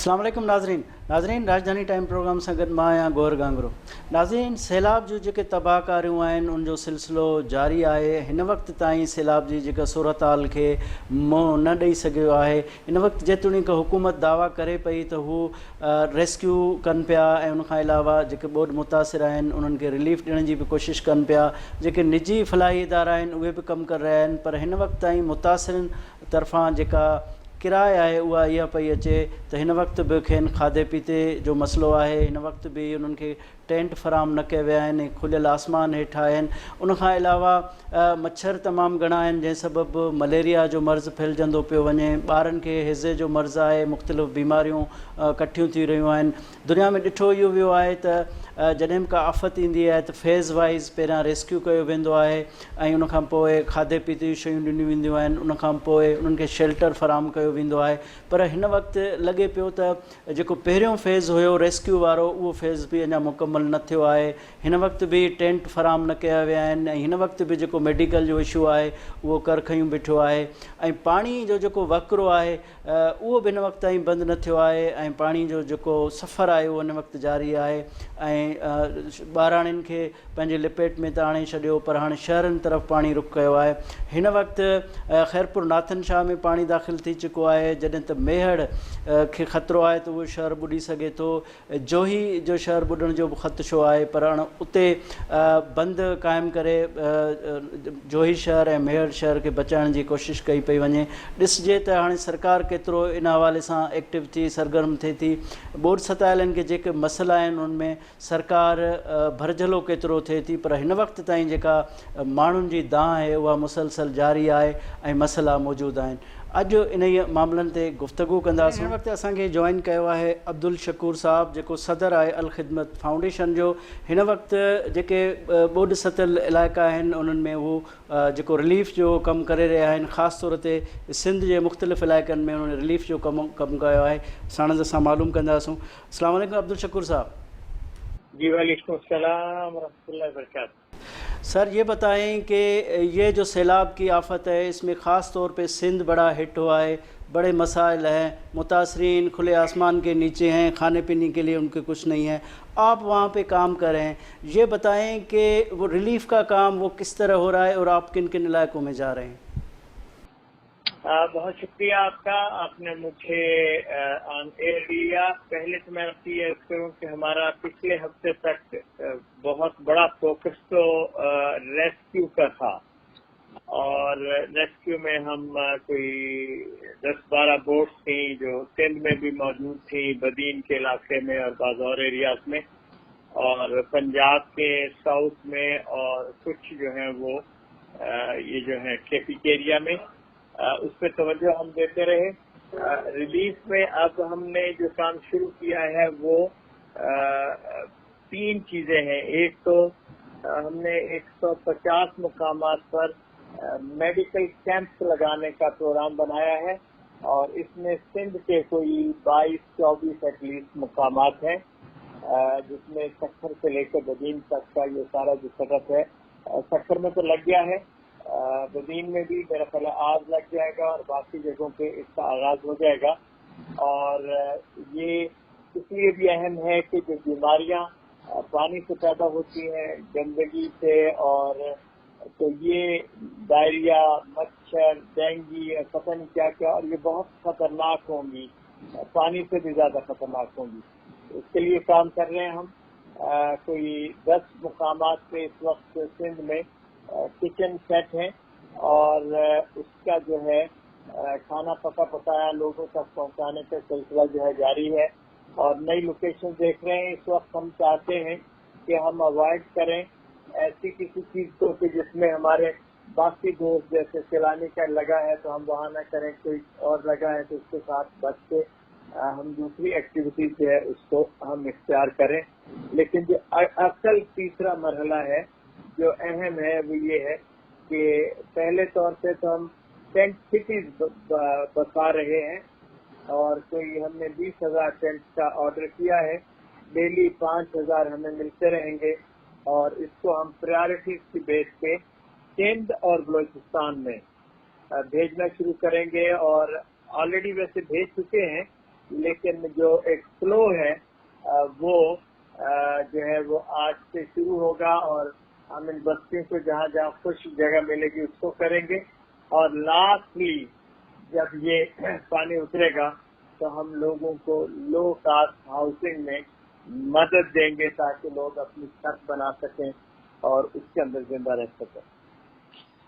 अस्सलाम वालेकुम नाज़रीन राजधानी टाइम प्रोग्राम से गॾु मां आहियां गौर गांगरो। नाज़रीन, सैलाब जो जेके तबाहकारियूं आहिनि उन जो सिलसिलो जारी आहे। हिन वक्त ताईं सैलाब जी जेका सूरत हाल खे मुंहुं न ॾेई सघियो आहे। हिन वक्त जेतोणीकि हुकूमत दावा करे पई त हू रेस्क्यू कनि पिया ऐं उनखां अलावा जेके ॿोॾ मुतासिर आहिनि उन्हनि खे रिलीफ ॾियण जी बि कोशिशि कनि पिया। जेके निजी फलाही इदारा आहिनि उहे बि कमु करे रहिया आहिनि, पर हिन वक्त ताईं मुतासिरनि तरफ़ां जेका किराए आहे उहा इहा पई अचे त हिन वक़्तु बि खेनि खाधे पीते जो मसइलो आहे। हिन वक़्तु बि उन्हनि खे टेंट फराहम न कया विया आहिनि, खुलियल आसमान हेठि आहिनि। उनखां अलावा मच्छर तमामु घणा आहिनि जंहिं सबबु मलेरिया जो मर्ज़ु फैलिजंदो पियो वञे। ॿारनि खे हिज़े जो मर्ज़ु आहे, मुख़्तलिफ़ बीमारियूं इकठियूं थी रहियूं आहिनि। दुनिया में ॾिठो इहो वियो आहे त जॾहिं बि का आफ़त ईंदी आहे त फेज़ वाइज़ पहिरियां रेस्क्यू कयो वेंदो आहे ऐं उनखां पोइ खाधे पीते जूं शयूं ॾिनियूं वेंदियूं आहिनि। उनखां पोइ उन्हनि खे शेल्टर फराहम कयो वेंदो आहे। पर हिन वक़्तु लॻे पियो त जेको पहिरियों फेज़ हुयो रेस्क्यू वारो, उहो फेज़ बि अञा मुकमल न थियो आहे। हिन वक़्तु बि टेंट फराहम न कया विया आहिनि ऐं हिन वक़्तु बि जेको मेडिकल जो इशू आहे उहो कर खयूं बीठो आहे। ऐं पाणी जो जेको वकिरो आहे उहो बि हिन वक़्तु ताईं बंदि न थियो आहे ऐं पाणी जो जेको सफ़र आहे उहो हिन वक़्तु जारी आहे। ऐं ॿाराणियुनि खे पंहिंजे लिपेट में त आणे छॾियो, पर हाणे शहरनि तरफ़ पाणी रुख कयो आहे। हिन वक़्तु ख़ैरपुर नाथन शाह में पाणी दाख़िल थी चुको आहे, जॾहिं त मेहड़ खे ख़तरो आहे त उहो शहर ॿुॾी सघे थो। जोही जो शहर ॿुॾण जो बि ख़दशो आहे, पर हाणे उते बंदि क़ाइमु करे जोही शहर ऐं मेहड़ शहर खे बचाइण जी कोशिशि कई पई वञे। ॾिसजे त हाणे सरकार केतिरो इन हवाले सां एक्टिव थी सरगर्म थिए थी। ॿोॾ सतायलनि खे जेके मसइला आहिनि उनमें सरकार भरझलो केतिरो थिए थी, पर हिन वक़्तु ताईं जेका माण्हुनि जी दांह आहे उहा मुसलसल जारी आहे ऐं मसइला मौजूदु आहिनि। अॼु इन मामलनि ते गुफ़्तगू कंदासीं। हिन वक़्तु असांखे जॉइन कयो आहे अब्दुल शकूर साहब, जेको सदर आहे अल ख़िदमत फाउंडेशन जो। हिन वक़्तु जेके ॿोॾ सतल इलाइक़ा आहिनि उन्हनि में हू जेको रिलीफ जो कमु करे रहिया आहिनि। ख़ासि तौर ते सिंध जे मुख़्तलिफ़ इलाइक़नि में उन्हनि रिलीफ जो कमु कयो आहे। साणंद असां मालूम कंदासूं। अस्सलाम वालेकुम अब्दुल शकूर साहब। जी वालेकुम अस्सलाम रहमतुल्लाहि व बरकातहू। सर, ये बताएं कि ये जो सैलाब की आफ़त है इसमें ख़ास तौर पे सिंध बड़ा हिट हुआ है, बड़े मसाइल हैं, मुतासरीन खुले आसमान के नीचे हैं, खाने पीने के लिए उनके कुछ नहीं है। आप वहाँ पे काम कर रहे हैं, ये बताएं कि वो रिलीफ का काम वो किस तरह हो रहा है और आप किन किन इलाकों में जा रहे हैं? बहुत शुक्रिया आपका, आपने मुझे ऑन एयर लिया। पहले तो मैं आपकी ये करूँ कि हमारा पिछले हफ्ते तक बहुत बड़ा फोकस तो रेस्क्यू का था, और रेस्क्यू में हम कोई 10-12 बोट्स थी जो सिंध में भी मौजूद थी, बदीन के इलाके में और बाज़ और एरियाज में, और पंजाब के साउथ में, और कुछ जो है वो ये जो है केपी के एरिया में, उस पर तवज्जो हम देते रहे। रिलीफ में अब हमने जो काम शुरू किया है वो 3 चीजें हैं। एक तो हमने 150 मुकामात पर मेडिकल कैंप्स लगाने का प्रोग्राम बनाया है, और इसमें सिंध के कोई 22-24 एटलीस्ट मुकामात हैं, जिसमें सखर से लेकर बदीन तक का ये सारा जो सेटअप है। सखर में तो लग गया है, बदीन में भी मेरा ख्याल आज लग जाएगा, और बाकी जगहों पे इसका आगाज हो जाएगा। और ये इसलिए भी अहम है कि जो बीमारियां पानी से पैदा होती हैं, गंदगी से, और तो ये डायरिया, मच्छर, डेंगू, पता नहीं क्या क्या, और ये बहुत खतरनाक होंगी, पानी से भी ज्यादा खतरनाक होंगी। इसके लिए काम कर रहे हैं हम। कोई 10 मुकामात पे इस वक्त सिंध में किचन सेट है, और उसका जो है खाना पका पकाया लोगों तक पहुंचाने का सिलसिला जो है जारी है, और नई लोकेशन देख रहे हैं। इस वक्त हम चाहते हैं कि हम अवॉइड करें ऐसी किसी चीज को कि जिसमें हमारे बाकी दोस्त, जैसे सैलानी का लगा है तो हम वहाँ न करें, कोई और लगा है तो उसके साथ बच के हम दूसरी एक्टिविटी जो है उसको हम इख्तियार करें। लेकिन जो असल तीसरा मरहला है जो अहम है वो ये है कि पहले तौर पे तो हम टेंट सिटीज बसा रहे हैं, और कोई हमने 20,000 टेंट का ऑर्डर किया है। डेली 5,000 हमें मिलते रहेंगे, और इसको हम प्रायोरिटीज की बेस पे सिंध और बलूचिस्तान में भेजना शुरू करेंगे, और ऑलरेडी वैसे भेज चुके हैं, لیکن جو ایک فلو ہے وہ جو ہے وہ آج سے شروع ہوگا، اور ہم ان بستیوں کو جہاں جہاں خوش جگہ ملے گی اس کو کریں گے، اور لاسٹلی جب یہ پانی اترے گا تو ہم لوگوں کو لو کاسٹ ہاؤسنگ میں مدد دیں گے تاکہ لوگ اپنی چھت بنا سکیں اور اس کے اندر زندہ رہ سکیں۔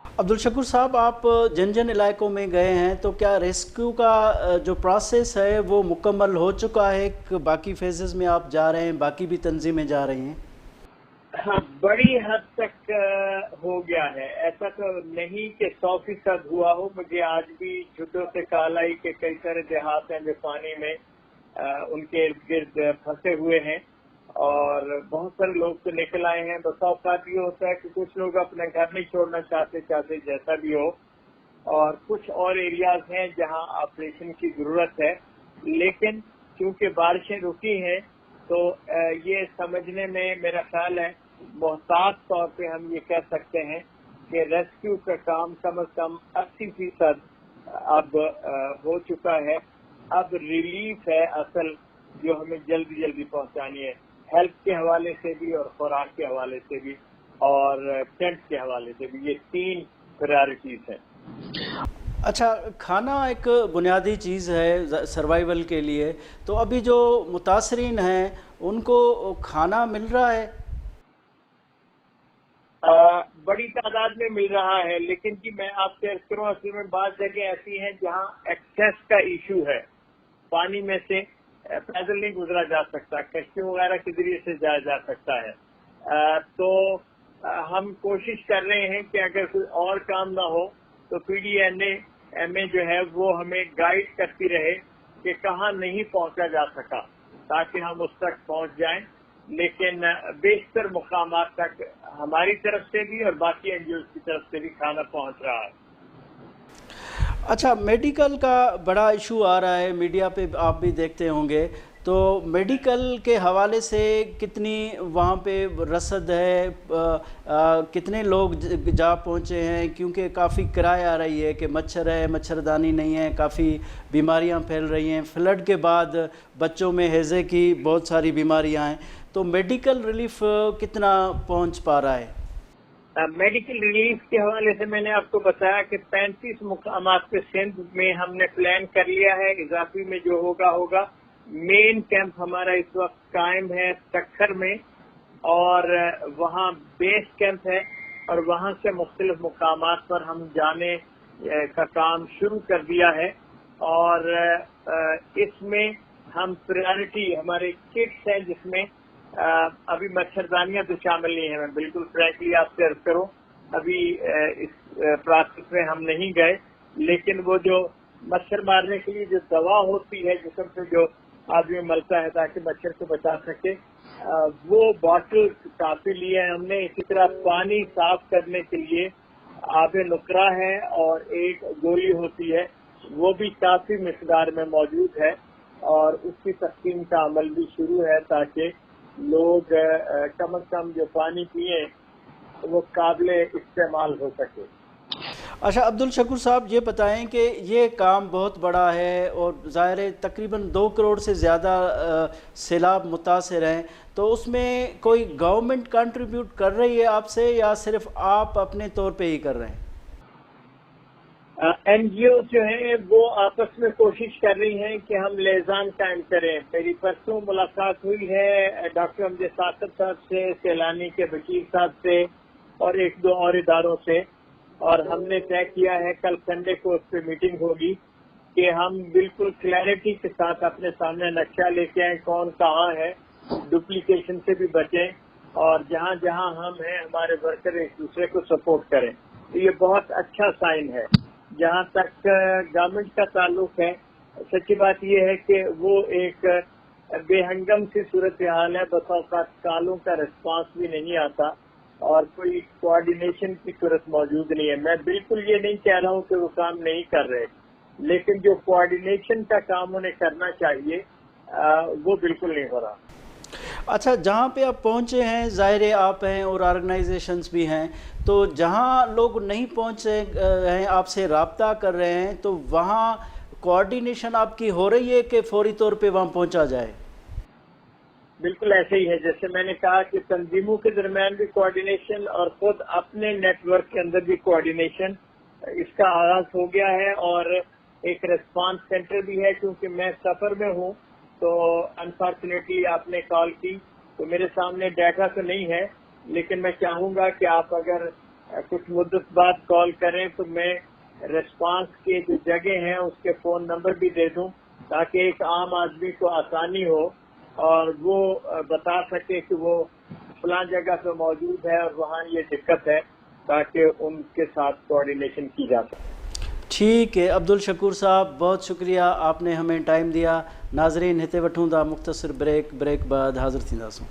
عبدالشکور صاحب، آپ جن جن علاقوں میں گئے ہیں تو کیا ریسکیو کا جو پروسیس ہے وہ مکمل ہو چکا ہے کہ باقی فیزز میں آپ جا رہے ہیں، باقی بھی تنظیمیں جا رہی ہیں؟ ہاں، بڑی حد تک ہو گیا ہے، ایسا تو نہیں کہ 100% ہوا ہو۔ مجھے آج بھی جھٹوں سے کال آئی کہ کئی سارے دیہات ہیں جو پانی میں ان کے ارد گرد پھنسے ہوئے ہیں، اور بہت سارے لوگ تو نکل آئے ہیں۔ بسا اوقات یہ ہوتا ہے کہ کچھ لوگ اپنا گھر نہیں چھوڑنا چاہتے جیسا بھی ہو، اور کچھ اور ایریاز ہیں جہاں آپریشن کی ضرورت ہے، لیکن چونکہ بارشیں رکی ہیں تو یہ سمجھنے میں میرا خیال ہے محتاط طور پہ ہم یہ کہہ سکتے ہیں کہ ریسکیو کا کام کم از کم 80% اب ہو چکا ہے۔ اب ریلیف ہے اصل جو ہمیں جلدی جلدی پہنچانی ہے، ہیلتھ کے حوالے سے بھی اور خوراک کے حوالے سے بھی اور ٹینٹ کے حوالے سے بھی، یہ 3 پرائرٹیز ہیں۔ اچھا، کھانا ایک بنیادی چیز ہے سروائیول کے لیے، تو ابھی جو متاثرین ہیں ان کو کھانا مل رہا ہے؟ بڑی تعداد میں مل رہا ہے، لیکن جی میں آپ سے عرض کروں، اصل میں بعض جگہ ایسی ہیں جہاں ایکسیس کا ایشو ہے، پانی میں سے پیدل نہیں گزرا جا سکتا، کشتیوں وغیرہ کے ذریعے سے جایا جا سکتا ہے، تو ہم کوشش کر رہے ہیں کہ اگر کوئی اور کام نہ ہو تو پی ڈی ایم اے جو ہے وہ ہمیں گائیڈ کرتی رہے کہ کہاں نہیں پہنچا جا سکا تاکہ ہم اس تک پہنچ جائیں، لیکن بیشتر مقامات تک ہماری طرف سے بھی اور باقی این جی اوز کی طرف سے بھی کھانا پہنچ رہا ہے۔ اچھا، میڈیکل کا بڑا ایشو آ رہا ہے، میڈیا پہ آپ بھی دیکھتے ہوں گے، تو میڈیکل کے حوالے سے کتنی وہاں پہ رصد ہے، کتنے لوگ جا پہنچے ہیں؟ کیونکہ کافی کرائے آ رہی ہے کہ مچھر ہے، مچھردانی نہیں ہے، کافی بیماریاں پھیل رہی ہیں، فلڈ کے بعد بچوں میں ہیضے کی بہت ساری بیماریاں ہیں، تو میڈیکل ریلیف کتنا پہنچ پا رہا ہے؟ میڈیکل ریلیف کے حوالے سے میں نے آپ کو بتایا کہ 35 مقامات پہ سندھ میں ہم نے پلان کر لیا ہے، اضافی میں جو ہوگا۔ مین کیمپ ہمارا اس وقت قائم ہے تکھر میں، اور وہاں بیس کیمپ ہے، اور وہاں سے مختلف مقامات پر ہم جانے کا کام شروع کر دیا ہے، اور اس میں ہم پرائرٹی ہمارے کٹس ہیں جس میں ابھی مچھردانیاں تو شامل نہیں ہیں، میں بالکل فرینکلی آپ سے عرض کروں ابھی اس پروسیس میں ہم نہیں گئے، لیکن وہ جو مچھر مارنے کے لیے جو دوا ہوتی ہے جسم سے جو آدمی ملتا ہے تاکہ مچھر کو بچا سکے، وہ باٹل کافی لیے ہیں ہم نے۔ اسی طرح پانی صاف کرنے کے لیے آب نقرہ ہے اور ایک گولی ہوتی ہے، وہ بھی کافی مقدار میں موجود ہے، اور اس کی تقسیم کا عمل بھی شروع ہے تاکہ لوگ کم از کم جو پانی پئیں وہ قابل استعمال ہو سکے۔ اچھا عبدالشکور صاحب، یہ بتائیں کہ یہ کام بہت بڑا ہے اور ظاہر ہے تقریباً 2 کروڑ سے زیادہ سیلاب متاثر ہیں، تو اس میں کوئی گورنمنٹ کنٹریبیوٹ کر رہی ہے آپ سے یا صرف آپ اپنے طور پہ ہی کر رہے ہیں؟ این جی او جو ہیں وہ آپس میں کوشش کر رہی ہیں کہ ہم لیزان قائم کریں۔ میری پرسوں ملاقات ہوئی ہے ڈاکٹر امجد ثاقب صاحب سے، سیلانی کے بشیر صاحب سے، اور 1-2 اور اداروں سے، اور ہم نے طے کیا ہے کل سنڈے کو اس پہ میٹنگ ہوگی کہ ہم بالکل کلیئرٹی کے ساتھ اپنے سامنے نقشہ لے کے آئیں کون کہاں ہے، ڈپلیکیشن سے بھی بچیں، اور جہاں جہاں ہم ہیں ہمارے ورکر ایک دوسرے کو سپورٹ کریں۔ تو یہ بہت اچھا سائن ہے۔ جہاں تک گورنمنٹ کا تعلق ہے، سچی بات یہ ہے کہ وہ ایک بے ہنگم سی صورتحال ہے، بسا اوقات کالوں کا رسپانس بھی نہیں آتا اور کوئی کوآرڈینیشن کی صورت موجود نہیں ہے۔ میں بالکل یہ نہیں کہہ رہا ہوں کہ وہ کام نہیں کر رہے، لیکن جو کوآرڈینیشن کا کام انہیں کرنا چاہیے وہ بالکل نہیں ہو رہا۔ اچھا، جہاں پہ آپ پہنچے ہیں، ظاہر آپ ہیں اور آرگنائزیشنز بھی ہیں، تو جہاں لوگ نہیں پہنچے ہیں آپ سے رابطہ کر رہے ہیں، تو وہاں कोऑर्डिनेशन आपकी हो रही है कि फौरी तौर पे वहाँ पहुँचा जाए? बिल्कुल ऐसे ही है, जैसे मैंने कहा कि तंजीमों के दरमियान भी कोऑर्डिनेशन और खुद अपने नेटवर्क के अंदर भी कोऑर्डिनेशन, इसका आगाज हो गया है। और एक रेस्पॉन्स सेंटर भी है, क्योंकि मैं सफर में हूँ तो अनफॉर्चुनेटली आपने कॉल की तो मेरे सामने डाटा तो नहीं है, लेकिन मैं चाहूंगा कि आप अगर कुछ मुद्दत बाद कॉल करें तो मैं रेस्पॉन्स के जो जगह हैं उसके फोन नंबर भी दे दूं, ताकि एक आम आदमी को आसानी हो और वो बता सके कि वो फलां जगह पे मौजूद है और वहाँ ये दिक्कत है, ताकि उनके साथ कोऑर्डिनेशन की जा सके। ठीक है अब्दुल शकूर साहब, बहुत शुक्रिया, आपने हमें टाइम दिया। नाज़रीन हिते वठूं था मुख्तसर ब्रेक बाद हाज़िर थींदासूं।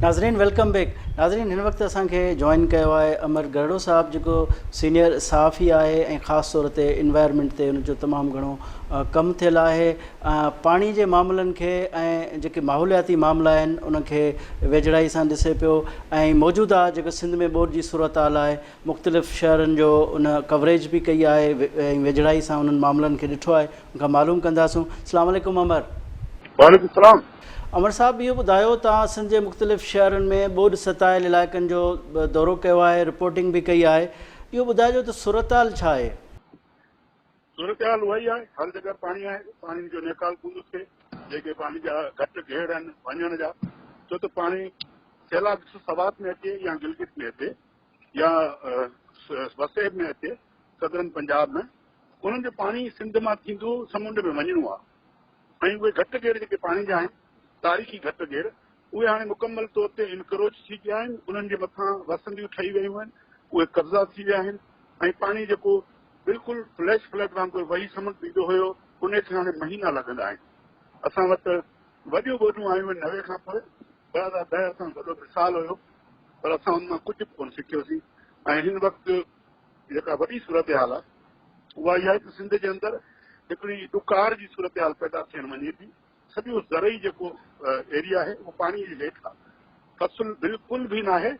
नाज़रीन वेलकम बैक। नाज़रीन हिन वक्त असांखे जॉइन कयो आहे अमर गरड़ो साहब, जेको सीनियर सहाफ़ी आहे ऐं ख़ासि तौर ते इन्वायरमेंट ते उनजो तमामु घणो कमु थियल आहे। पाणी जे मामलनि खे ऐं जेके माहौलियाती मामला आहिनि उनखे वेझड़ाई सां ॾिसे पियो ऐं मौजूदा जेको सिंध में ॿोॾि जी सूरत हाल आहे, मुख़्तलिफ़ शहरनि जो उन कवरेज बि कई आहे ऐं वेझड़ाई सां उन्हनि मामलनि खे ॾिठो आहे, उनखां मालूम कंदासूं। अस्सलाम वालेकुम अमर। वालेकुम सलाम। अमर साहब, इहो ॿुधायो तव्हां सिंध जे मुख़्तलिफ़ शहरनि में ॿोॾि सतायल इलाइक़नि जो दौरो कयो आहे, रिपोर्टिंग बि कई आहे, इहो ॿुधाइजो त सूरत हाल छा आहे? सूरत हाल उहा ई आहे, हर जगह पाणी आहे, पाणी जो निकाल कोन थिए, जेके पाणी जा घटि घेड़ आहिनि वञण जा, छो त पाणी सैलाब सवात में अचे या गिलगित में अचे या वसेब में अचे, सदरन पंजाब में, उन्हनि जो पाणी सिंध मां थींदो समुंड में वञिणो आहे। ऐं उहे घटि घेड़ जेके पाणी जा आहिनि, तारीख़ी घटि घेड़, उहे हाणे मुकमल तौर ते इनक्रोच थी विया आहिनि, उन्हनि जे मथां वसंदियूं ठही वियूं आहिनि, उहे कब्ज़ा थी विया आहिनि। ऐं पाणी जेको बिल्कुलु फ्लैश फ्लड वांगुरु वही समुंड ईंदो हुयो, उन खे हाणे महीना लॻंदा आहिनि। असां वटि वॾियूं ॿोॾियूं आयूं आहिनि 90 खां पोइ, 2010 असां वॾो मिसाल हुयो, पर असां हुन मां कुझु बि कोन सिखियोसीं। ऐं हिन वक़्तु जेका वॾी सूरत हाल आहे उहा इहा आहे त सिंध जे अंदरि हिकिड़ी ॾुकार जी सूरत हाल पैदा थियण वञे थी। सॼो ज़रई जेको एरिया आहे उहो पाणीअ जे हेठि आहे, फसल बिल्कुलु बि न आहे,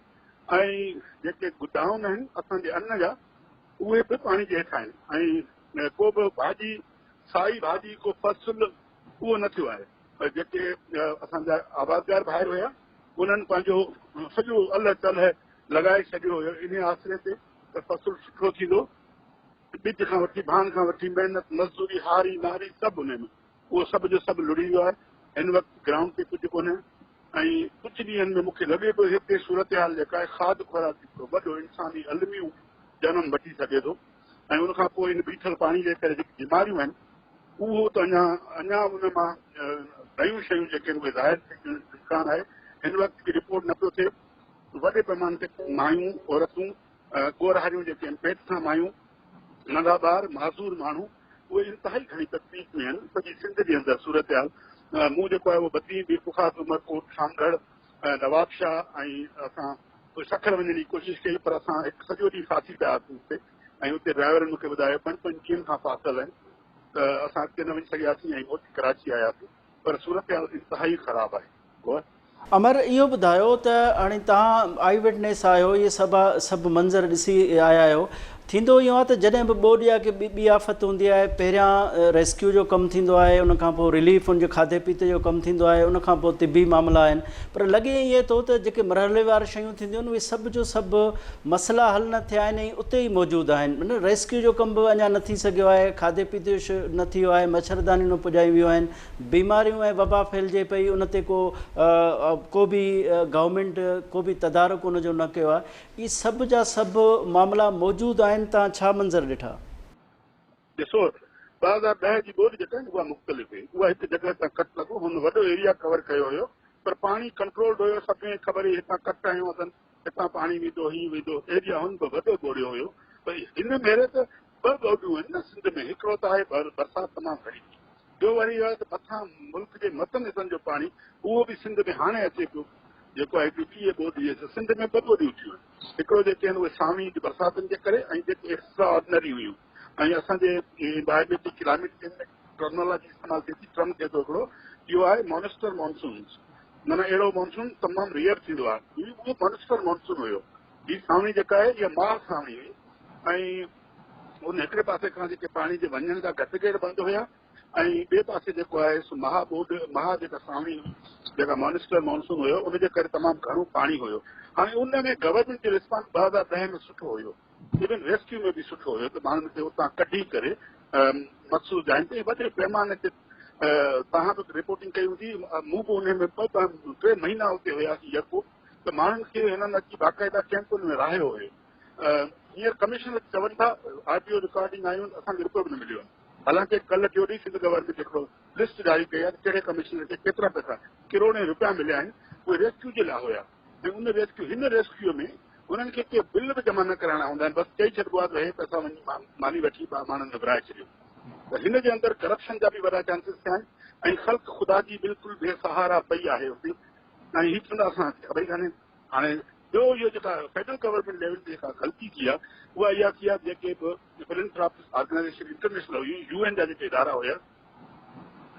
ऐं जेके गुदाउन आहिनि असांजे अन्न जा उहे बि पाणी जे हेठि आहिनि, ऐं को बि भाॼी, साई भाॼी, को फसल उहो न थियो आहे। जेके असांजा आबादगार भाइर हुया उन्हनि पंहिंजो सॼो अल तल लॻाए छॾियो हुयो इन आसिरे ते त फसल सुठो थींदो। ॿिज खां वठी भान खां वठी महिनत मज़दूरी हारी नारी सभु हुन में, उहो सभु जो सभु लुड़ी वियो आहे। हिन वक़्तु ग्राउंड ते कुझु कोन्हे, ऐं कुझु ॾींहंनि में मूंखे लॻे पियो हिते सूरत हाल जेका आहे खाद खुराक जो वॾो इंसानी अलमियूं जनम वठी सघे थो। ऐं उनखां पोइ इन बीठल पाणी जे करे जेकी बीमारियूं आहिनि उहो त अञा उन मां नयूं शयूं जेके आहिनि उहे ज़ाहिर थियण जो इम्कान आहे। हिन वक़्तु रिपोर्ट न पियो थिए, वॾे पैमाने ते मायूं औरतूं गोरहारियूं जेके आहिनि, पेट सां मायूं, नंढा ॿार, माज़ूर माण्हू, उहे इंतिहाई घणी तकलीफ़ में आहिनि सॼी सिंध जे अंदरि सूरत हाल। मूं जेको आहे उहो बदी बि बुखार उमरकोट शामगढ़ नवाबशाह ऐं असां सखर वञण जी कोशिशि कई, पर असां हिकु सॼो ॾींहुं फासी पिया हुआसीं हुते, ऐं हुते ड्राइवरनि मूंखे ॿुधायो 5 ॾींहंनि खां फाथल आहिनि, त असां अॻिते न वञी सघियासीं ऐं मोटी कराची आयासीं। पर सूरत हाल इंतिहाई ख़राबु आहे। अमर, इहो ॿुधायो त हाणे तव्हां आई विटनेस आहियो, इहे सभु मंज़र ॾिसी आया आहियो, थींदो इहो आहे त जॾहिं बि ॿोॾि या की ॿी आफ़त हूंदी आहे, पहिरियां रेस्क्यू जो कमु थींदो आहे, उनखां पोइ रिलीफ उनजे खाधे पीते जो कमु थींदो आहे, उनखां पोइ तिबी मामला आहिनि, पर लॻे इहे थो त जेके मरहलेवार शयूं थींदियूं आहिनि उहे सभु जो सभु मसइला हल न थिया आहिनि ऐं उते ई मौजूदु आहिनि। माना रेस्क्यू जो कमु बि अञा न थी सघियो आहे, खाधे पीते जो न थियो आहे, मच्छरदानियूं न पुॼायूं वियूं आहिनि, बीमारियूं ऐं वबा फैलिजे पई, उन ते को बि गवर्नमेंट को बि तदारुक उनजो न कयो आहे। इहे सभु जा सभु मामला मौजूदु आहिनि, तव्हां छा मंज़र ॾिठा? ॾिसो, 2010 जी ॿोॾि जेका आहे उहा मुख़्तलिफ़ हुई, उहा हिकु जॻह तां कट लॻो, हुन वॾो एरिया कवर कयो हुयो, पर पाणी कंट्रोल्ड हुयो, सभिनी खे ख़बर हुई हितां कट आहियूं अथनि, हितां पाणी वेंदो, हीउ वेंदो, एरिया हुन बि वॾो ॿोड़ियो हुयो। पर हिन भेरे त ॿ ॿोॾियूं आहिनि न सिंध में, हिकिड़ो त आहे बरसाति तमामु घणी, ॿियो वरी आहे त मथां मुल्क जे मतनि हिसनि जो पाणी उहो बि सिंध में हाणे अचे पियो। जेको आहे टीह ॿोॾी सिंध में ॿ ॿोॾियूं थियूं आहिनि। हिकिड़ो जेके आहिनि उहे सामी बरसातुनि जे करे ऐं जेके एक्स्ट्रा ऑर्डनरी हुयूं ऐं असांजे बायोमेट्रिक क्लाइमेट टेक्नोलॉजी इस्तेमालु थिए थी ट्रम्प थिए थो हिकिड़ो, इहो आहे मॉनिस्टर मॉनसून। माना अहिड़ो मॉनसून तमामु रेयर थींदो आहे, उहो मॉनिस्टर मॉनसून हुयो। हीअ सावणी जेका आहे इहा मां सावणी हुई ऐं उन हिकिड़े पासे खां जेके पाणी जे वञण जा घटि गेड़ बंदि हुया ऐं ॿिए पासे जेको आहे सो महा जेका सावणी हुई जेका मॉनिस्टर मॉनसून हुयो उनजे करे तमामु घणो पाणी हुयो। हाणे उन में गवर्नमेंट जो रिस्पॉन्स 2010 में सुठो हुयो, इवन रेस्क्यू में बि सुठो हुयो त माण्हुनि खे उतां कढी करे मखसूस जाइन ते वॾे पैमाने ते तव्हां बि रिपोर्टिंग कई हूंदी, मूं बि उन में 2-3 महीना उते हुयासीं यको, त माण्हुनि खे हिननि अची बाक़ाइदा कैंपुनि में रहायो हुयो। हींअर कमिश्नर चवनि था आरटीओ रिकॉर्डिंग आयूं असांखे रिपोर्ट न मिलियो आहे। हालांकि कल्ह टियों ॾींहुं सिंध गवर्नमेंट हिकिड़ो लिस्ट जारी कई आहे कहिड़े कमिश्नर खे केतिरा पैसा करोड़े रुपया मिलिया आहिनि, उहे रेस्क्यू जे लाइ हुया ऐं उन रेस्क्यू में उन्हनि खे के बिल बि जमा न कराइणा हूंदा आहिनि, बसि चई छॾिबो आहे त हे पैसा वञी मानी वठी माण्हुनि खे विराए छॾियो। त हिन जे अंदरि करप्शन जा बि वॾा चांसिस थिया आहिनि ऐं ख़ल्क़ ख़ुदा जी बिल्कुलु बेसहारा पई आहे उते ऐं हीअ चवंदा असांखे ख़बर ई कान्हे। हाणे ॿियो इहो जेका फेडरल गवर्नमेंट लेवल ते जेका ग़लती थी आहे उहा इहा थी आहे जेके बि फिलैंथ्रोपिस्ट ऑर्गेनाइजेशन इंटरनेशनल हुई, UN जा जेके इदारा हुया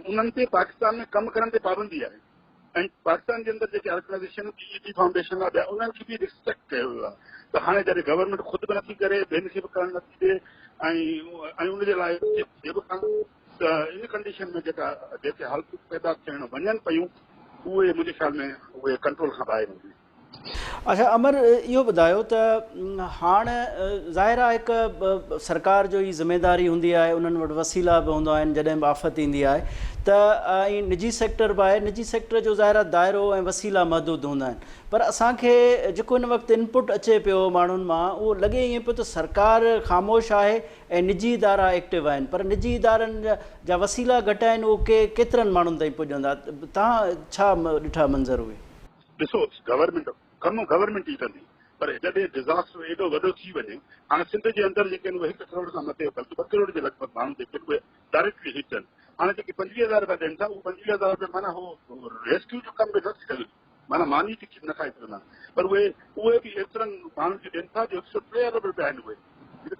उन्हनि ते पाकिस्तान में कमु करण ते पाबंदी आहे ऐं पाकिस्तान जे अंदरि जेके ऑर्गेनाइजेशन BET फाउंडेशन आहे ॿिया उन्हनि खे बि रिस्पेक्ट कयो वियो आहे। त हाणे जॾहिं गवर्नमेंट ख़ुदि बि नथी करे ॿियनि खे बि करणु नथी ॾिए ऐं उनजे लाइ त इन कंडीशन में जेके हालतूं पैदा थियण वञनि पियूं उहे मुंहिंजे ख्याल में उहे कंट्रोल खां ॿाहिरि हूंदियूं। अच्छा अमर, इहो ॿुधायो त हाणे ज़ाहिर आहे हिकु सरकार जो ई ज़िमेदारी हूंदी आहे, उन्हनि वटि वसीला बि हूंदा आहिनि जॾहिं बि आफ़त ईंदी आहे त ऐं निजी सेक्टर बि आहे, निजी सेक्टर जो ज़ाहिर आहे दाइरो ऐं वसीला महदूद हूंदा आहिनि, पर असांखे जेको हिन वक़्तु इनपुट अचे पियो माण्हुनि मां उहो लॻे ईअं पियो त सरकार ख़ामोश आहे ऐं निजी इदारा एक्टिव आहिनि, पर निजी इदारनि जा वसीला घटि आहिनि, उहे केतिरनि माण्हुनि ताईं पुॼंदा? तव्हां छा ॾिठा मंज़र उहे? ॾिसो कमु गवर्नमेंट ई कंदी, पर जॾहिं डिज़ास्टर एॾो वॾो थी वञे, हाणे सिंध जे अंदरि जेके आहिनि उहे 1 करोड़ खां मथे बल्कि 2 करोड़ जे लॻभॻि माण्हू जेके उहे डायरेक्टली हिट आहिनि। हाणे जेके 25,000 रुपया ॾियनि था उहे 25,000 रुपया माना हो रेस्क्यू जो कमु बि न थी सघे, माना मानी टिकट न खाई सघंदा, पर उहे बि एतिरनि माण्हुनि खे ॾियनि था जो 103 अरब रुपया आहिनि उहे।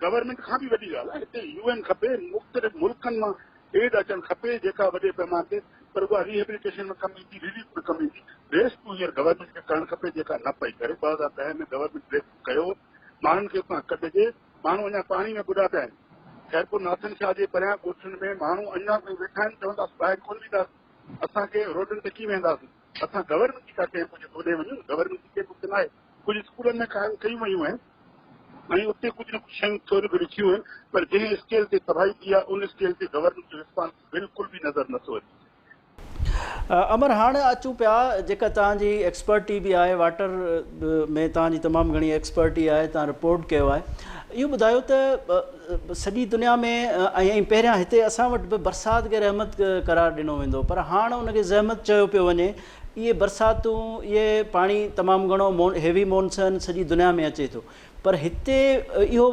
गवर्नमेंट खां बि वॾी ॻाल्हि आहे, हिते UN खपे, मुख़्तलिफ़ मुल्कनि मां एड अचणु खपे जेका वॾे पैमाने ते, पर उहा रिहेबिलिटेशन में कमु ईंदी, रिलीफ में कमु ईंदी। रेस्क्यू हींअर गवर्नमेंट खे करणु खपे जेका न पई करे। 2010 में गवर्नमेंट रेस्क्यू कयो, माण्हुनि खे उतां कढिजे, माण्हू अञा पाणी में बुॾा पिया आहिनि। ख़ैरपुर नाथन शाह जे परियां ॻोठनि में माण्हू अञा ताईं वेठा आहिनि, चवंदासीं ॿाहिरि कोन ईंदासीं, असांखे रोडनि ते कीअं वेंदासीं, असां गवर्नमेंट जी का कैंप जेको ॾे वञूं, गवर्नमेंट जी कैंप उते न आहे। कुझु स्कूलनि में क़ाइमु कयूं वयूं आहिनि ऐं उते कुझु न कुझु शयूं थोरियूं घणियूं थियूं आहिनि, पर जंहिं स्केल ते तबाही थी आहे उन स्केल ते गवर्नमेंट जो रिस्पॉन्स बिल्कुलु बि नज़र नथो अचे। अमर, हाणे अचूं पिया जेका तव्हांजी एक्सपर्टी बि आहे, वाटर में तव्हांजी तमामु घणी एक्सपर्टी आहे, तव्हां रिपोर्ट कयो आहे, इहो ॿुधायो त सॼी दुनिया में ऐं पहिरियां हिते असां वटि बि बरसाति खे रहमत करार ॾिनो वेंदो, पर हाणे उनखे ज़हमत चयो पियो वञे। इहे बरसातूं, इहे पाणी तमामु घणो हेवी मॉनसून सॼी दुनिया में अचे थो, पर हिते इहो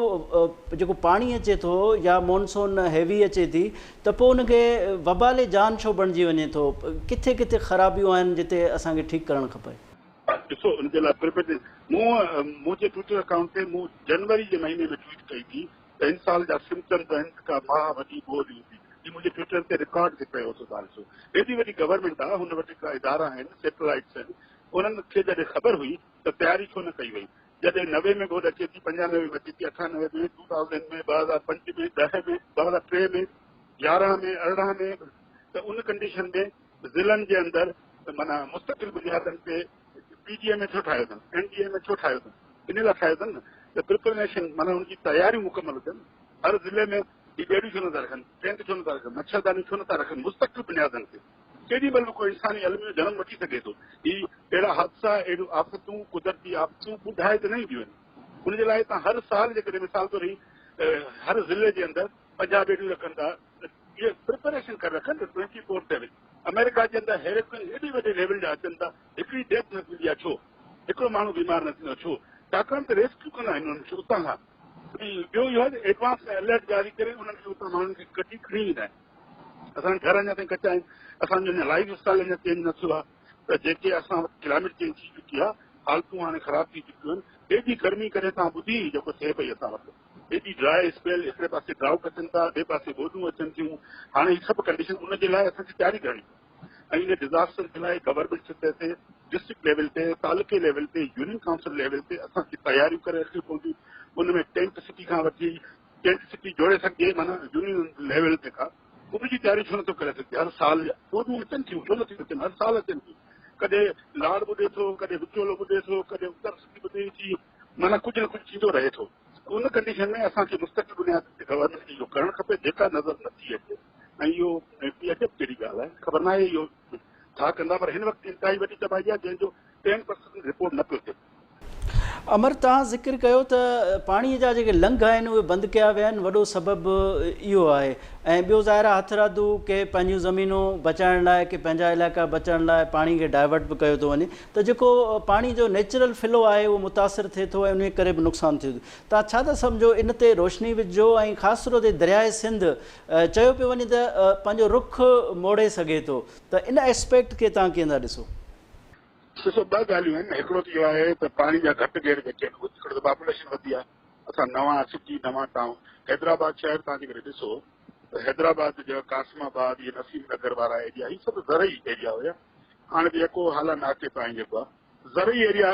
जेको पाणी अचे थो या मॉनसून हेवी अचे थी त पोइ उनखे वबाले जान छो बणिजी वञे थो? किथे किथे ख़राबियूं आहिनि जिते असांखे ठीकु करणु खपे? ॾिसो, हुनजे लाइ मुंहिंजे ट्विटर अकाउंट ते मूं जनवरी जे महीने में ट्वीट कई थी त इन साल जा सिम्पटम्स आहिनि का मां वॾी बोझ हुई, मुंहिंजे ट्विटर ते रिकॉर्ड थी पियो सो। एॾी वॾी गवर्नमेंट आहे, हुन वटि हिकिड़ा इदारा आहिनि, सैटेलाइट्स आहिनि, उन्हनि खे जॾहिं ख़बर हुई त तयारी छो न कई वई? जॾहिं 90 में बोझ अचे थी, 95 में अचे थी, 98 में, 2000 में, 2005 में, 10 में, 2003 में, 11 में, 18 में, त उन कंडीशन में ज़िलनि जे अंदरि माना मुस्तक़िल बुनियादनि ते PGA में छो ठाहियो अथनि, NDA में छो ठाहियो अथनि? इन लाइ ठाहियो अथनि न त प्रिपरेशन माना हुनजी तयारियूं मुकमल हुजनि। हर ज़िले में ही ॿेड़ियूं छो नथा रखनि, टेंट छो नथा रखनि, मच्छरदानी छो नथा रखनि मुस्तक़िल बुनियादनि ते? केॾी महिल कोई इंसानी अलम जो जनम वठी सघे थो। ही अहिड़ा हादसा, अहिड़ियूं आफ़तूं, कुदरती आफ़तूं ॿुधाए त न ईंदियूं आहिनि। हुनजे लाइ तव्हां हर साल जेकॾहिं मिसाल तौर हर ज़िले जे अंदरि 50 ॿेड़ियूं रखनि था, इहे प्रिपरेशन करे रखनि 24/7। अमेरिका जे अंदरि हेॾी वॾे लेवल जा अचनि था, हिकिड़ी डेथ न थींदी आहे, छो? हिकिड़ो माण्हू बीमार न थींदो, छो? छाकाणि त रेस्क्यू कंदा आहिनि उन्हनि खे उतां खां। ॿियो इहो आहे एडवांस अलर्ट जारी करे उन्हनि खे उतां माण्हुनि खे कढी खणी ईंदा आहिनि। असांजा घर अञा ताईं कचा आहिनि, असांजो अञा लाइफ स्टाइल अञा चेंज न थियो आहे। त जेके असां वटि क्लाइमेट चेंज थी चुकी आहे, हालतूं हाणे ख़राब थी चुकियूं आहिनि। एॾी गर्मी करे तव्हां ॿुधी जेको थिए पई असां वटि, एॾी ड्राई स्पेल, हिकिड़े पासे ड्राउट अचनि था, ॿिए पासे ॿोॾूं अचनि थियूं। हाणे हीअ सभु कंडीशन उनजे लाइ असांखे तयारी करणी ऐं इन डिज़ास्टर जे लाइ गवर्नमेंट सतह ते, डिस्ट्रिक्ट लेवल ते, तालुके लेवल ते, यूनियन काउंसिल लेवल ते असांखे तयारियूं करे रखियूं पवंदियूं। उनमें टेंट सिटी खां वठी टेंट सिटी जोड़े सघिजे, माना यूनियन लेवल ते खां उनजी तयारी छो नथो करे सघे? हर साल ॿोॾूं अचनि थियूं, छो नथियूं अचनि? हर साल अचनि थियूं। कॾहिं लाड़ ॿुॾे थो, कॾहिं विचोलो ॿुॾे थो, कॾहिं उत्तर सिटी ॿुॾे थी, माना कुझु न कुझु थींदो रहे थो। उन कंडीशन में असांखे मुस्तक़िल बुनियाद ते गवर्नमेंट खे इहो करणु खपे जेका नज़र नथी अचे। ऐं इहो अजब कहिड़ी ॻाल्हि आहे, ख़बर न आहे इहो छा कंदा, पर हिन वक़्तु इंतहाई वॾी तबाही आहे जंहिंजो 10% रिपोर्ट न पियो थिए। अमर, तव्हां ज़िक्र कयो त पाणीअ जा जेके लंघ आहिनि उहे बंदि कया विया आहिनि, वॾो सबबु इहो आहे। ऐं ॿियो ज़ाहिर आहे हथरादू के पंहिंजूं ज़मीनूं बचाइण लाइ, के पंहिंजा इलाइक़ा बचाइण लाइ पाणी खे डाइवर्ट बि कयो थो वञे, त जेको पाणी जो नेचुरल फ्लो आहे उहो मुतासिर थिए थो ऐं उन करे बि नुक़सानु थिए थो। तव्हां छा था सम्झो इन ते रोशनी विझो? ऐं ख़ासि तौर ते दरियाए सिंध चयो पियो वञे त पंहिंजो रुख मोड़े सघे थो, त इन एस्पेक्ट खे तव्हां कीअं था ॾिसो? ॾिसो, ॿ ॻाल्हियूं आहिनि। हिकिड़ो त इहो आहे त पाणी जा घटि गेड़ जेके आहिनि, हिकिड़ो त पॉपुलेशन वधी आहे। असां नवां सिटी, नवां टाउन, हैदराबाद शहर तव्हां जेकॾहिं ॾिसो त हैदराबाद जो कासिमाबाद, इहे नसीम नगर वारा एरिया, हीअ सभु ज़रई एरिया हुया। हाणे जेको हाल नाके ताईं जेको आहे ज़रई एरिया,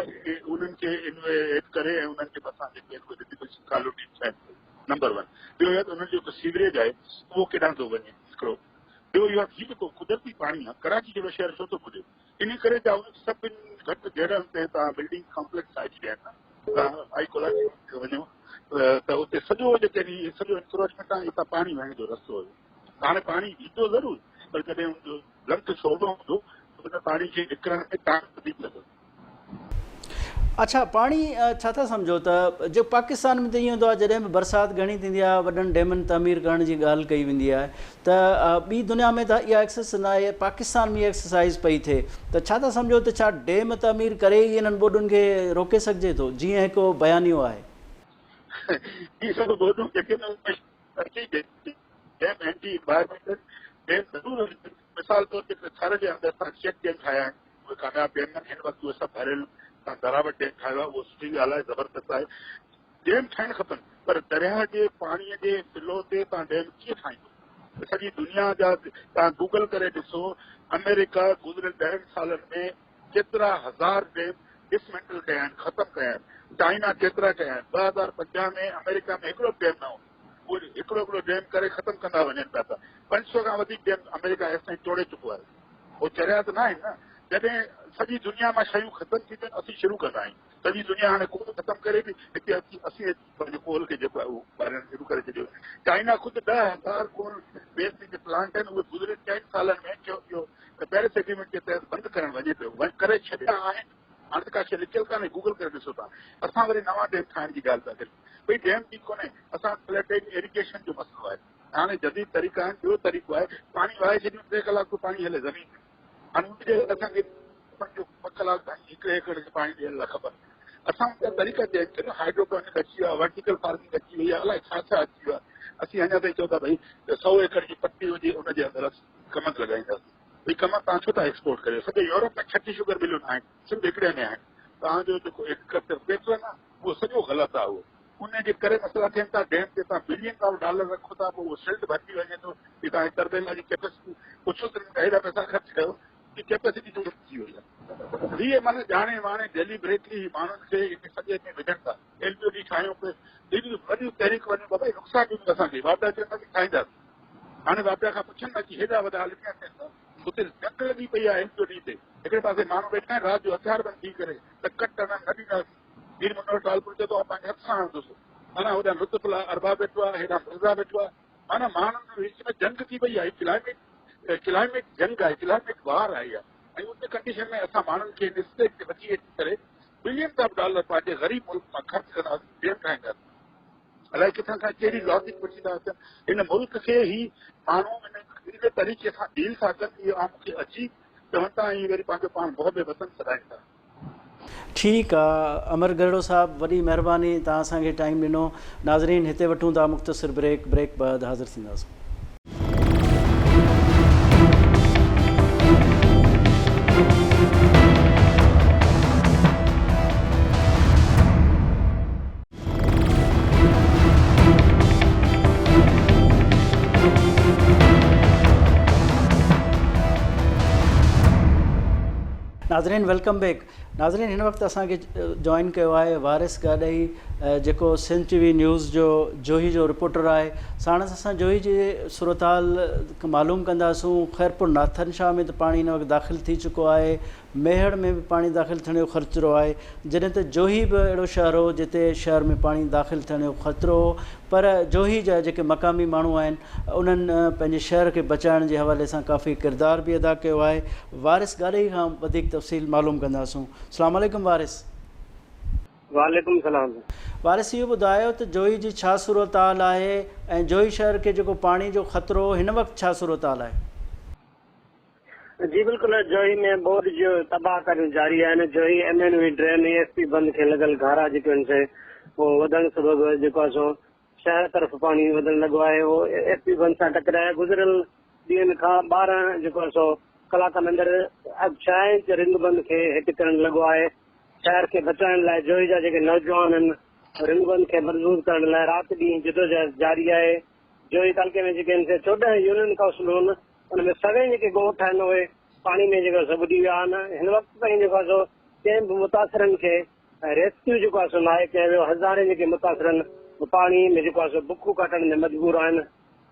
उन्हनि खे इन्वेट करे ऐं उन्हनि जे मथां जेके कॉलोनी ठहिनि, नंबर 1। ॿियो आहे त उन्हनि जो सीवरेज आहे उहो केॾांहुं थो वञे, हिकिड़ो। ॿियो इहो आहे जेको कुदरती पाणी आहे, कराची जहिड़ो शहर छो थो पुॼे? इन करे सभिनी घटि गेड़नि ते तव्हां बिल्डिंग कॉम्प्लेक्स ठाहे छॾिया आहिनि। तव्हां आई कोलाची वञो त उते सॼो जेके सॼो इंक्रोचमेंट आहे, हितां पाणी वहण जो रस्तो हुयो। हाणे पाणी ईंदो ज़रूरु, पर जॾहिं हुनजो लंथ छोड़ो हूंदो त हुन पाणी खे निकिरण में टाइम वधीक लॻंदो। अच्छा, पाणी छा था सम्झो त जो पाकिस्तान में त ईअं हूंदो आहे जॾहिं बि बरसाति घणी थींदी आहे, वॾनि डैमनि तामीर करण जी ॻाल्हि कई वेंदी आहे, त ॿी दुनिया में त इहा एक्सरसाइज़ न आहे, पाकिस्तान में एक्सरसाइज़ पई थिए। त छा था सम्झो त छा डैम तामीर करे ई इन्हनि ॿोॾुनि खे रोके सघिजे थो, जीअं हिकु बयानियो आहे? इहे सभु ॿोॾूं जेके मिसाल तौर ते थर जे अंदरि तव्हां चेक डैम ठाहिया आहिनि, उहे कामयाब डैम आहिनि। हिन वक़्तु उहे सभु भरियल। तव्हां दरावट डैम ठाहियो आहे, उहो सुठी ॻाल्हि आहे, ज़बरदस्त आहे। डैम ठाहिणु खपनि, पर दरिया जे पाणीअ जे फ्लो ते तव्हां डैम कीअं ठाहींदो? सॼी दुनिया जा तव्हां गूगल करे ॾिसो, अमेरिका गुज़िरियल 10 सालनि में केतिरा हज़ार डैम डिसमेंटल कया आहिनि, ख़तमु कया आहिनि। चाइना केतिरा कया आहिनि। 2050 में अमेरिका में हिकिड़ो डैम न हो, उहे हिकिड़ो डैम करे ख़तमु कंदा वञनि पिया था। 500 खां वधीक डैम अमेरिका हेसि ताईं तोड़े चुको आहे। उहो चरिया त न आहिनि न। जॾहिं सॼी दुनिया मां शयूं ख़तमु थी वञनि, असीं शुरू कंदा आहियूं। सॼी दुनिया हाणे कोल ख़तमु करे बि हिते असीं पंहिंजो कोल खे जेको आहे उहो ॿारणु शुरू करे छॾियो। चाइना ख़ुदि 10,000 कोल बेस जे प्लांट आहिनि, उहे गुज़िरियल 10 सालनि में इहो पेरिस एग्रीमेंट जे तहत बंदि करणु वञे पियो, करे छॾिया आहिनि। हाणे त का शइ लिखियल कान्हे, गूगल करे ॾिसो तव्हां। असां वरी नवां डैम ठाहिण जी ॻाल्हि था करियूं। भई डैम जी कोन्हे, असां इरिगेशन जो मसइलो आहे। हाणे जदीद तरीक़ा आहिनि। ॿियो तरीक़ो आहे पाणी वाहे छॾियूं, 3 कलाक पाणी हले ज़मीन में। हाणे उनजे असांखे 5 कलाक 1 एकड़ खे पाणी ॾियण लाइ खपनि। असां उनजा तरीक़ा चेंज करियूं। हाइड्रोपोनिक अची वियो आहे, वर्टिकल फार्मिंग अची वई आहे, अलाए छा छा अची वियो आहे। असीं अञा ताईं चऊं था भई 100 एकड़ जी पट्टी हुजे, उनजे अंदरि कमत लॻाईंदासीं। भई कमत तव्हां छो था एक्सपोर्ट करियो? सॼे यूरोप में 36 शुगर मिलियूं आहिनि, सिर्फ़ु हिकिड़े में आहिनि। तव्हांजो जेको एग्रीकल्चर पैटर्न आहे उहो सॼो ग़लति आहे। उनजे करे मसइला थियनि था। डैम ते तव्हां $बिलियन डॉलर रखो था, पोइ उहो सिल्ट भरिजी वञे थो की तव्हांजी टर्बाइन जी कैपेसिटी कुझु हेॾा पैसा ख़र्च कयो की कैपेसिटी थी वई आहे। हीअ माना ॼाणे वाणे डेलीबरेटली माण्हुनि खे इन सॼे में विझनि था। एलपीडी ठाहियूं पिए, वॾियूं तहरीक वञूं, बाबा नुक़सान ॾींदियूं असांखे। वापदा चवंदा की ठाहींदासीं। हाणे वापदा खां पुछनि था की हेॾा वॾा लिखिया थियनि, हुते जंग लॻी पई आहे एलपीडी ते। हिकिड़े पासे माण्हू वेठा आहिनि राति जो हथियार बंदि थी करे त कट न ॾींदासीं। वीर मनोहर टालपुर चए थो पंहिंजे हथ सां हणंदुसि। माना होॾा लुत्फुल्ला अरबा वेठो आहे, हेॾा मिर्ज़ा वेठो आहे। माना माण्हुनि विच में जंग थी पई आहे। क्लाइमेट जंग आहे, क्लाइमेट वार आहे इहा। ऐं उन कंडीशन में असां माण्हुनि खे रिस्पेक्ट ते वठी अची करे $बिलियन पंहिंजे ग़रीब मुल्क मां ख़र्च कंदासीं, डैम ठाहींदासीं। अलाए किथां खां कहिड़ी लॉजिक पुछी था अचनि। इन मुल्क खे ई माण्हू इन तरीक़े सां डील था कनि। इहो मूंखे अजीब चवनि था ऐं वरी पंहिंजो पाण मुहबे वतन सॾाइनि था। ठीकु आहे अमर गरड़ो साहब, वॾी महिरबानी, तव्हां असांखे टाइम ॾिनो। नाज़रीन, हिते वठूं था मुख़्तसिर ब्रेक बाद हाज़िर थींदासीं। नाज़रीन वेलकम बैक। नाज़रीन हिन वक़्तु असांखे जॉइन कयो आहे वारिस गाॾई जेको सिंध टीवी न्यूज़ जो जोही जो रिपोर्टर आहे। साणसि असां जोही जी सूरतहाल मालूम कंदासूं। ख़ैरपुर नाथन शाह में त पाणी हिन वक़्तु दाख़िल थी चुको आहे, मेहड़ में बि पाणी दाख़िल थियण जो ख़तरो आहे, जॾहिं त जोही बि अहिड़ो शहर हो जिते शहर में पाणी दाख़िल थियण जो ख़तरो हो। पर जोही जा जेके मक़ामी माण्हू आहिनि उन्हनि पंहिंजे शहर खे बचाइण जे हवाले सां काफ़ी किरदार बि अदा कयो आहे। वारिस गाॾई खां वधीक तफ़सील मालूम कंदासूं। अस्सलाम वालेकुम वारिस। वालेकुम सलाम। वारिस इहो ॿुधायो त जोही जी छा सूरत हाल आहे ऐं जोही शहर खे जेको पाणी जो ख़तरो हिन वक़्तु छा सूरत हाल आहे? जी बिल्कुलु, जोही में बोर्ड जो तबाहकारियूं जारी आहिनि। जोही MNV ड्रेन ESP बंद खे लॻल घारा जेके आहिनि से उहो वधण सबबि जेको आहे सो शहर तरफ़ पाणी वधण लॻो आहे। उहो SP बंद सां टकराए गुज़िरियल ॾींहंनि खां 12 जेको आहे सो कलाकनि अंदरि 6 इंच रिंग बंद खे हिट करणु लॻो आहे। शहर खे बचाइण लाइ जोही जा जेके नौजवान आहिनि रिंग बंद खे मज़बूत करण लाइ राति ॾींहुं जिदोजहद जारी आहे। जोही तालुके में जेके आहिनि से 14 यूनियन काउंसिलूं आहिनि, उनमें सभई जेके ॻोठ आहिनि उहे पाणी में जेको सो ॿुॾी विया आहिनि। हिन वक़्तु ताईं जेको आहे सो कंहिं बि मुतासिरनि खे रेस्क्यू जेको आहे सो नाहे कयो वियो। हज़ारे जेके मुतासिरनि पाणी में जेको आहे सो बुखूं कटण में मजबूर आहिनि।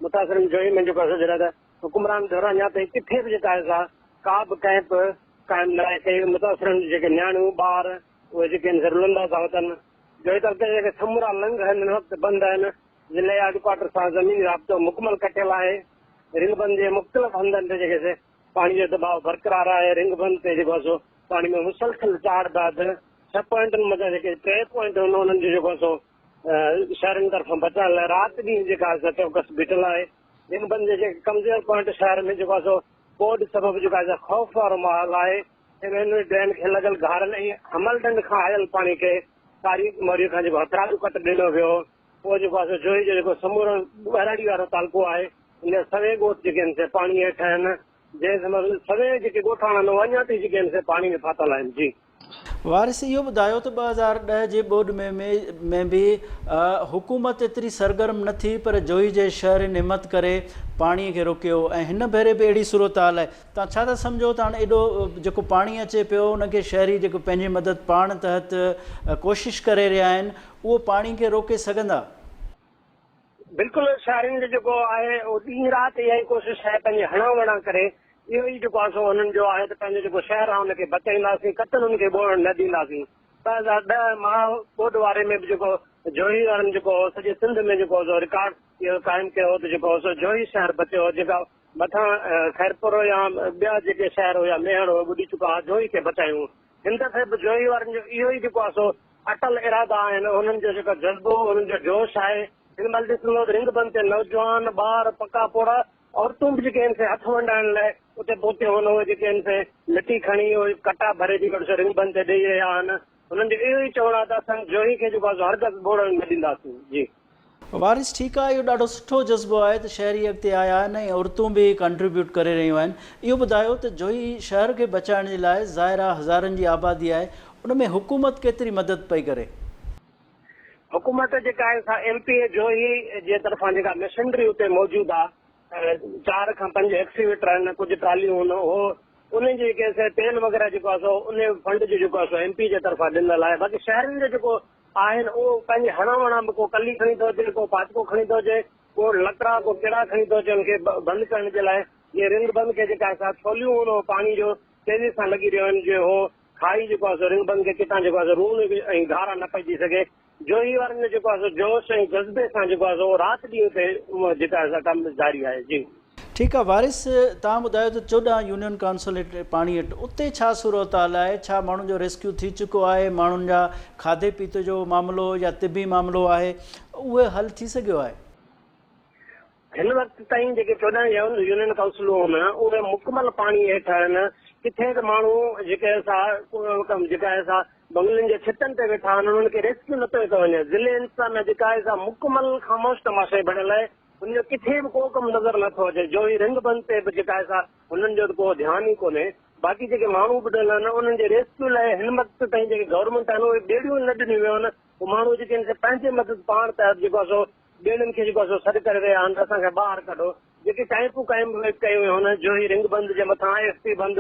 मुतासिरनि जोही में जेको आहे सो जॾहिं त हुकुमरान दौरान या ताईं किथे बि जेका आहे का बि कैंप काइम न आहे कई। मुतासिरनि जेके नियाणियूं ॿार उहे जेके आहिनि रुलंदा था वञनि। जोही तलके जेके समूरा लंघ आहिनि हिन वक़्तु बंदि आहिनि। ज़िले हेडक्वार्टर सां ज़मीनी राब्तो मुकमल कटियल आहे। रिंग बंद जे मुख़्तलिफ़ हंधनि ते जेके पाणी जो दबाव बरक़रार आहे। रिंग बंद ते जेको आहे सो पाणी में मुसलसल चाढ़ बैदि 6 पॉइंटनि मथां जेके 3 पॉइंट आहिनि उन्हनि जो जेको आहे सो शहरनि तरफ़ां बचाइण लाइ राति ॾींहुं जेका आहे चौकस बीठल आहे। रिंग बंद जे जेके कमज़ोर पॉइंट शहर में जेको आहे सो बोर्ड सबबि जेको आहे ख़ौफ़ वारो माहौल आहे। MNV ड्रेन खे लॻल घारनि ऐं हमलडंड खां आयल पाणी खे तारीख़ मोरीअ खां जेको हथरादू कट ॾिनो वियो। उहो जेको आहे जोही जो जेको समूरो ॿहिराड़ी वारो तालुको आहे, इन सवे ॻोठ जेके आहिनि से पाणी हेठि आहिनि। जंहिं समय सवे जेके ॻोठाणा आहिनि अञा ताईं जेके आहिनि से पाणी में फाथल आहिनि। जी वारिस इहो ॿुधायो त 2010 जे बोर्ड में बि हुकूमत एतिरी सरगर्म न थी, पर जोही जे शहर इन हिमत करे पाणीअ खे रोकियो ऐं हिन भेरे बि अहिड़ी सूरत हाल आहे। तव्हां छा था सम्झो त हाणे एॾो जेको पाणी अचे पियो उनखे शहरी जेको पंहिंजी मदद पाण तहत कोशिशि करे रहिया आहिनि उहो पाणी खे रोके सघंदा? बिल्कुलु, शहरनि जो जेको आहे उहो ॾींहुं राति इहा ई कोशिशि आहे पंहिंजे हणा वणा करे। इहो ई जेको आहे सो हुननि जो आहे त पंहिंजो जेको शहर आहे हुनखे बचाईंदासीं, कतनि हुनखे ॿोड़ण न ॾींदासीं। 2010 मां बोर्ड वारे में बि जेको जोही वारनि जेको सॼे सिंध में जेको रिकॉर्ड इहो क़ाइमु कयो त जेको सो जोही शहर बचियो। जेका मथां खैरपुर या ॿिया जेके शहर हुया मेहड़ हुआ ॿुॾी चुका हुआ, जोही खे बचायूं। हिन दफ़े बि जोही वारनि जो इहो ई जेको आहे सो अटल इरादा आहिनि। हुननि जो जेको जज़्बो हुननि जो जोश आहे। हिन महिल ॾिसंदो रिंग बंद ते नौजवान ॿार पका पोड़ा औरतूं बि जेके आहिनि से हथ वंडाइण लाइ उते पहुते हुन उहे जेके आहिनि से मिटी खणी उहे कटा भरे जेके रिंग बंद ते ॾेई रहिया आहिनि। हुननि जो इहो ई चवणु आहे त असां जोही खे जेको आहे हरकत ॿोड़ण न ॾींदासीं। जी वारिस ठीकु आहे, इहो ॾाढो सुठो जज़्बो आहे त शहरी अॻिते आया आहिनि ऐं औरतूं बि कंट्रीब्यूट करे रहियूं आहिनि। इहो ॿुधायो त जोही शहर खे बचाइण जे लाइ ज़ाहिरा हज़ारनि जी आबादी आहे, उन में हुकूमत केतिरी मदद पई करे? हुकूमत जेका आहे MP जोही जे तरफ़ां जेका मशीनरी उते मौजूदु आहे, 4 खां 5 एक्सीवेटर आहिनि, कुझु ट्रालियूं आहिनि, उहो उन जेके तेल वग़ैरह जेको आहे सो उन फंड जो जेको आहे सो MP जे तरफ़ां ॾिनल आहे। बाक़ी शहरनि जो जेको आहिनि उहो पंहिंजे हणा वणा में को कली खणी थो अचे, को पाचको खणी थो अचे, को लकड़ा को कहिड़ा खणी थो अचे उनखे बंदि करण जे लाइ। इहे रिंग बंद खे जेका आहे छोलियूं उन पाणी जो तेज़ी सां लॻी रहियो आहिनि जो हो खाई जेको आहे सो रिंग बंद खे किथां जेको आहे रूण ऐं घारा न पइजी सघे। जोही वारनि जो जेको आहे जोश ऐं जज़्बे सां जेको आहे सो राति ॾींहं ते जेका आहे कमु जारी आहे। जी ठीकु आहे वारिस, तव्हां ॿुधायो त 14 यूनियन काउंसिल पाणी हेठि उते छा सूरत हाल आहे? छा माण्हुनि जो रेस्क्यू थी चुको आहे? माण्हुनि जा खाधे पीते जो मामिलो या तिबी मामिलो आहे उहे हल थी सघियो आहे? हिन वक़्तु ताईं जेके 14 यूनियन काउंसिलूं आहिनि उहे मुकमल पाणी हेठि आहिनि। किथे त माण्हू जेके जेका बंगलनि जे छितनि ते वेठा आहिनि उन्हनि खे रेस्क्यू नथो थो वञे। ज़िले इंसा में जेका आहे मुकमल ख़ामोश तमाशे भरियल आहे। उनजो किथे बि को कमु नज़र नथो अचे। जोही रिंग बंद ते बि जेका आहे हुननि जो को ध्यानु ई कोन्हे। बाक़ी जेके माण्हू ॿुधल आहिनि उन्हनि जे रेस्क्यू लाइ हिन वक़्तु ताईं जेके गवर्नमेंट आहिनि उहे ॿेड़ियूं न ॾिनियूं वियूं आहिनि। उहे माण्हू जेके आहिनि पंहिंजे मदद पाण तहत जेको आहे सो ॿेड़ियुनि खे जेको आहे सो सॾु करे रहिया आहिनि असांखे ॿाहिरि कढो। जेके कैंपूं काइम कयूं वियूं आहिनि जोही रिंग बंद जे मथां SP बंद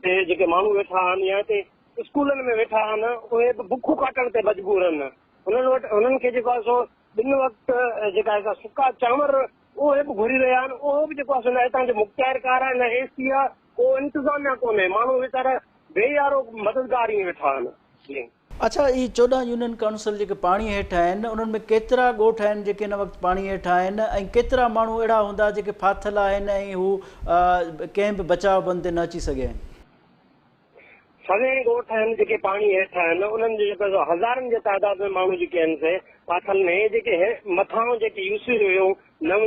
हिते जेके माण्हू वेठा आहिनि या हिते स्कूलनि में वेठा आहिनि उहे बि बुखूं काटण ते मजबूर आहिनि। उन्हनि खे जेको आहे सो 2 वक़्तु जेका आहे सुका चांवर उहे बि घुरी रहिया आहिनि। उहो बि जेको आहे न हितां जो मुख़्तियारकार आहे न एसी आहे, को इंतिज़ामिया कोन्हे, माण्हू वीचारा बेयारो मददगार ई वेठा आहिनि। जी अच्छा, ये 14 यूनियन काउंसिल जेके पाणी हेठि आहिनि उन्हनि में केतिरा ॻोठ आहिनि जेके हिन वक़्तु पाणी हेठि आहिनि, ऐं केतिरा माण्हू अहिड़ा हूंदा जेके फाथल आहिनि ऐं हू कंहिं बि बचाव बंदि ते न अची सघिया आहिनि? सभई ॻोठ आहिनि जेके पाणी हेठि आहिनि उन्हनि जो जेको हज़ारनि जे तादाद में माण्हू जेके आहिनि से फाथल में, जेके मथां जेके यूसी हुयूं, नव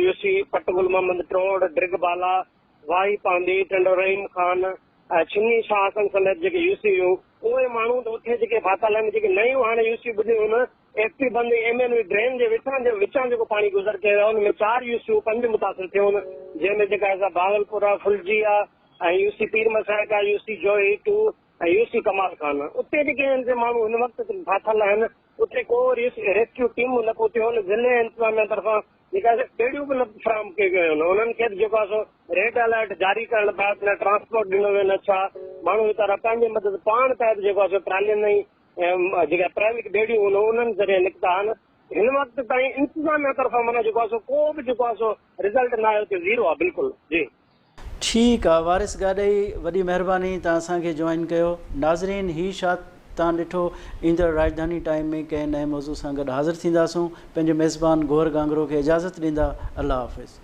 यूसी पटगुल मोहम्मद ट्रोड़, ड्रिगबाला, वाही पांडी, टंडोरहीम ख़ान, छिन्नी शाह समेत जेके यूसी हुयूं उहे माण्हू त उते जेके फाथल आहिनि। जेके नयूं हाणे यूसी ॿुधियूं आहिनि, एफपी बंदि एमएनवी ड्रेन जे विचां जेको पाणी गुज़र कयो आहे हुन में 4 यूसियूं 5 मुतासिर थियूं आहिनि, जंहिंमें जेका आहे भागलपुरा, फुलजिया ऐं यूसी पीर मसाइका, यूसी जोई 2 ऐं यूसी कमाल खान। उते जेके आहिनि माण्हू हिन वक़्तु फाथल आहिनि, उते को रेस्क्यू टीमूं न पहुतियूं आहिनि। ज़िले इंतज़ामिया तरफ़ां जेका बेड़ियूं बि न फराहम कयूं वियूं आहिनि। उन्हनि खे जेको आहे सो रेड अलर्ट जारी करण बैदि न ट्रांसपोर्ट ॾिनो वियो न छा, माण्हू वीचारा पंहिंजे मदद पाण तहत जेको आहे सो ट्रालियुनि ऐं जेका प्राइवेट बेड़ियूं आहिनि उन्हनि ज़रिए निकिता आहिनि। हिन वक़्तु ताईं इंतज़ामिया तरफ़ां माना जेको आहे सो को बि जेको आहे सो रिज़ल्ट न आयो, ज़ीरो आहे बिल्कुलु। जी ठीकु आहे वारिस गाॾई, वॾी महिरबानी तव्हां असांखे जॉइन कयो। नाज़रीन, ही छा तव्हां ॾिठो, ईंदड़ राजधानी टाइम में कंहिं नए मौज़ू सां गॾु हाज़िर थींदासूं। पंहिंजे मेज़बान गौहर गांगरो खे इजाज़त ॾींदा। अल्लाह हाफ़िज़।